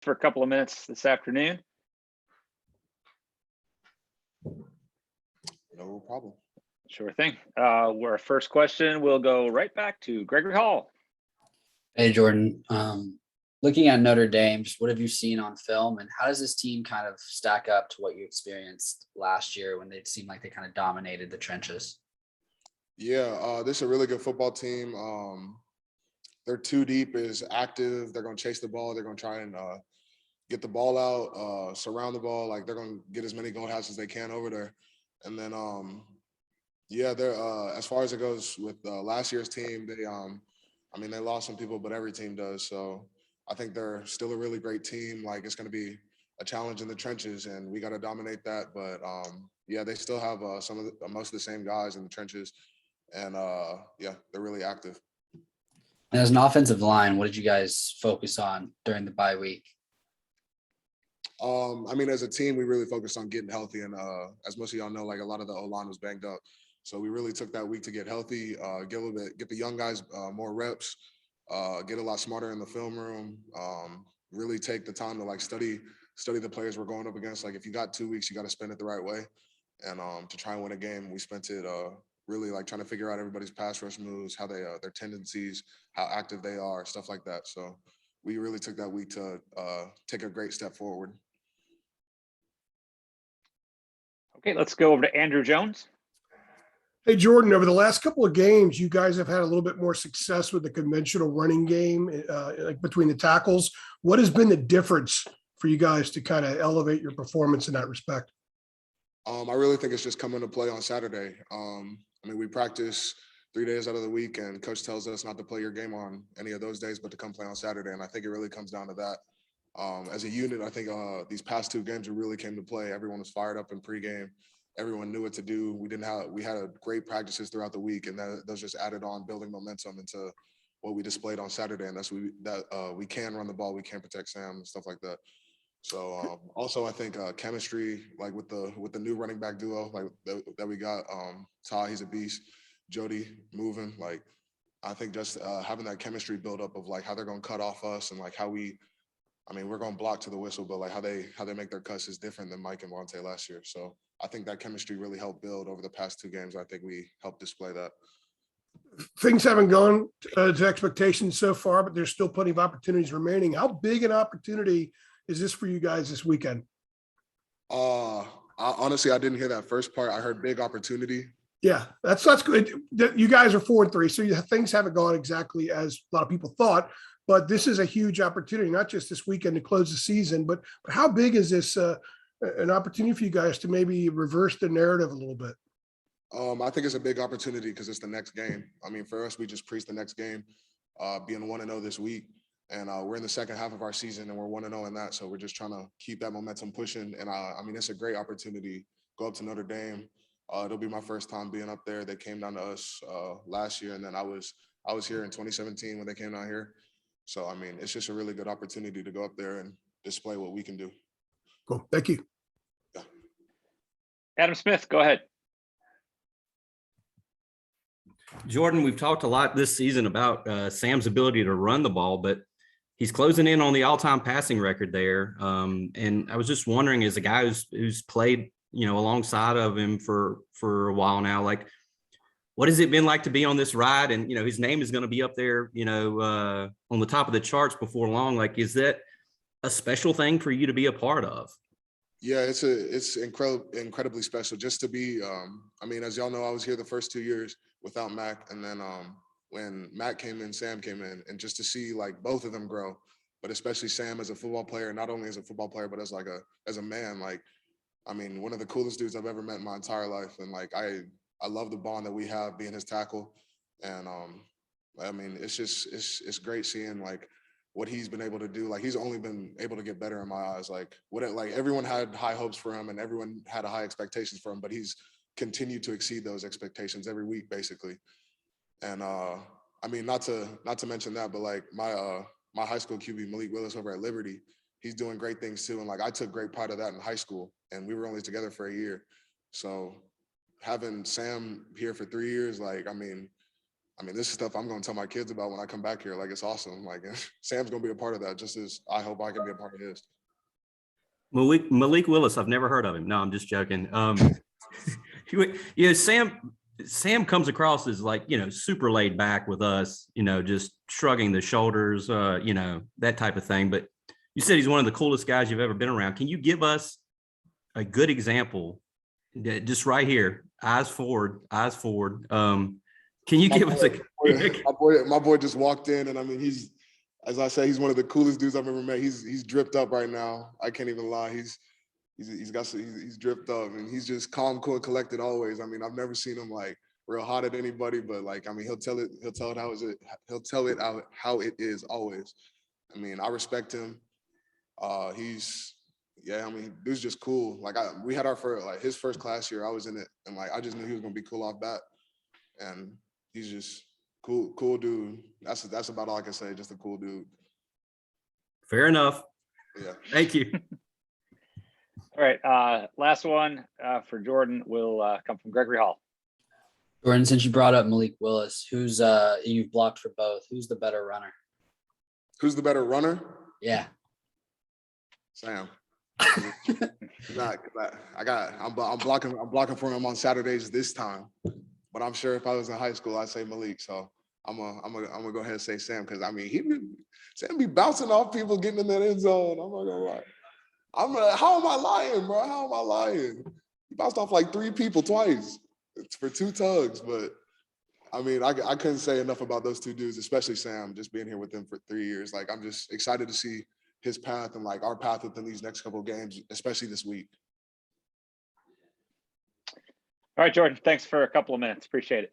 for a couple of minutes this afternoon? No problem. Sure thing. Our first question will go right back to Gregory Hall. Hey, Jordan. Looking at Notre Dame, just what have you seen on film, and how does this team kind of stack up to what you experienced last year when it seemed like they kind of dominated the trenches? Yeah, this is a really good football team. Their two deep is active. They're going to chase the ball. They're going to try and get the ball out, surround the ball. Like, they're going to get as many goal houses as they can over there. And then, yeah, they're as far as it goes with last year's team, they lost some people, but every team does. So I think they're still a really great team. Like, it's going to be a challenge in the trenches, and we got to dominate that. But yeah, they still have most of the same guys in the trenches, and yeah, they're really active. And as an offensive line, what did you guys focus on during the bye week? As a team, we really focused on getting healthy, and as most of y'all know, like, a lot of the O-line was banged up. So we really took that week to get healthy, get the young guys more reps, get a lot smarter in the film room, really take the time to like study the players we're going up against. Like, if you got 2 weeks, you got to spend it the right way. And to try and win a game, we spent it really like trying to figure out everybody's pass rush moves, how they their tendencies, how active they are, stuff like that. So we really took that week to take a great step forward. Okay, let's go over to Andrew Jones. Hey, Jordan, over the last couple of games, you guys have had a little bit more success with the conventional running game, like between the tackles. What has been the difference for you guys to kind of elevate your performance in that respect? I really think it's just coming to play on Saturday. We practice 3 days out of the week, and coach tells us not to play your game on any of those days, but to come play on Saturday. And I think it really comes down to that. As a unit, I think these past two games, we really came to play. Everyone was fired up in pregame. Everyone knew what to do. We had a great practices throughout the week, and those just added on, building momentum into what we displayed on Saturday. And we can run the ball, we can protect Sam and stuff like that. So also, I think chemistry, like with the new running back duo, like that we got, Ty, he's a beast. Jody moving, like, I think just having that chemistry build up of like how they're going to cut off us, and like how we're going to block to the whistle, but like how they make their cuts is different than Mike and Vontae last year. So I think that chemistry really helped build over the past two games. I think we helped display that. Things haven't gone to expectations so far, but there's still plenty of opportunities remaining. How big an opportunity is this for you guys this weekend? Honestly, I didn't hear that first part. I heard big opportunity. Yeah, that's good. You guys are 4-3, so things haven't gone exactly as a lot of people thought. But this is a huge opportunity, not just this weekend to close the season, but how big is this an opportunity for you guys to maybe reverse the narrative a little bit? I think it's a big opportunity because it's the next game. For us, we just preached the next game, being 1-0 this week. And we're in the second half of our season, and we're 1-0 in that. So we're just trying to keep that momentum pushing. And it's a great opportunity. Go up to Notre Dame. It'll be my first time being up there. They came down to us last year, and then I was here in 2017 when they came down here. So it's just a really good opportunity to go up there and display what we can do. Cool. Thank you. Yeah. Adam Smith, go ahead. Jordan, we've talked a lot this season about Sam's ability to run the ball, but he's closing in on the all-time passing record there. And I was just wondering, as a guy who's played, alongside of him for a while now, like, what has it been like to be on this ride? And, his name is going to be up there, on the top of the charts before long. Like, is that a special thing for you to be a part of? Yeah, it's incredibly special just to be, as y'all know, I was here the first 2 years without Mac. And then when Mac came in, Sam came in, and just to see like both of them grow, but especially Sam as a football player, not only as a football player, but as a man, like, one of the coolest dudes I've ever met in my entire life. And like, I love the bond that we have being his tackle. And it's great seeing like what he's been able to do. Like, he's only been able to get better in my eyes. Like everyone had high hopes for him and everyone had high expectations for him, but he's continued to exceed those expectations every week, basically. And not to mention that, but like my high school QB, Malik Willis over at Liberty, he's doing great things too. And like, I took great pride of that in high school, and we were only together for a year. So having Sam here for 3 years, like, I mean, this is stuff I'm going to tell my kids about when I come back here. Like, it's awesome. Like, Sam's going to be a part of that, just as I hope I can be a part of his. Malik Willis, I've never heard of him. No, I'm just joking. Sam comes across as like, super laid back with us, just shrugging the shoulders, that type of thing. But you said he's one of the coolest guys you've ever been around. Can you give us a good example, just right here, eyes forward? Can you give us my boy just walked in, and I mean, as I say, he's one of the coolest dudes I've ever met. He's dripped up right now. I can't even lie. He's dripped up, and he's just calm, cool, and collected always. I mean, I've never seen him like real hot at anybody, but like, I mean, he'll tell it how it is always. I mean, I respect him. Dude's just cool. Like we had his first class year, I was in it, and like I just knew he was gonna be cool off bat. And he's just cool dude. That's about all I can say. Just a cool dude. Fair enough. Yeah. Thank you. All right. Last one for Jordan will come from Gregory Hall. Jordan, since you brought up Malik Willis, who's you've blocked for both, who's the better runner? Who's the better runner? Yeah. Sam. I'm blocking for him on Saturdays this time. But I'm sure if I was in high school, I'd say Malik. So I'm gonna go ahead and say Sam, because I mean Sam be bouncing off people getting in that end zone. I'm not gonna lie. How am I lying, bro? How am I lying? He bounced off like 3 people twice. It's for 2 tugs. But I mean, I couldn't say enough about those 2 dudes, especially Sam, just being here with them for 3 years. Like, I'm just excited to see his path and like our path within these next couple of games, especially this week. All right, Jordan, thanks for a couple of minutes. Appreciate it.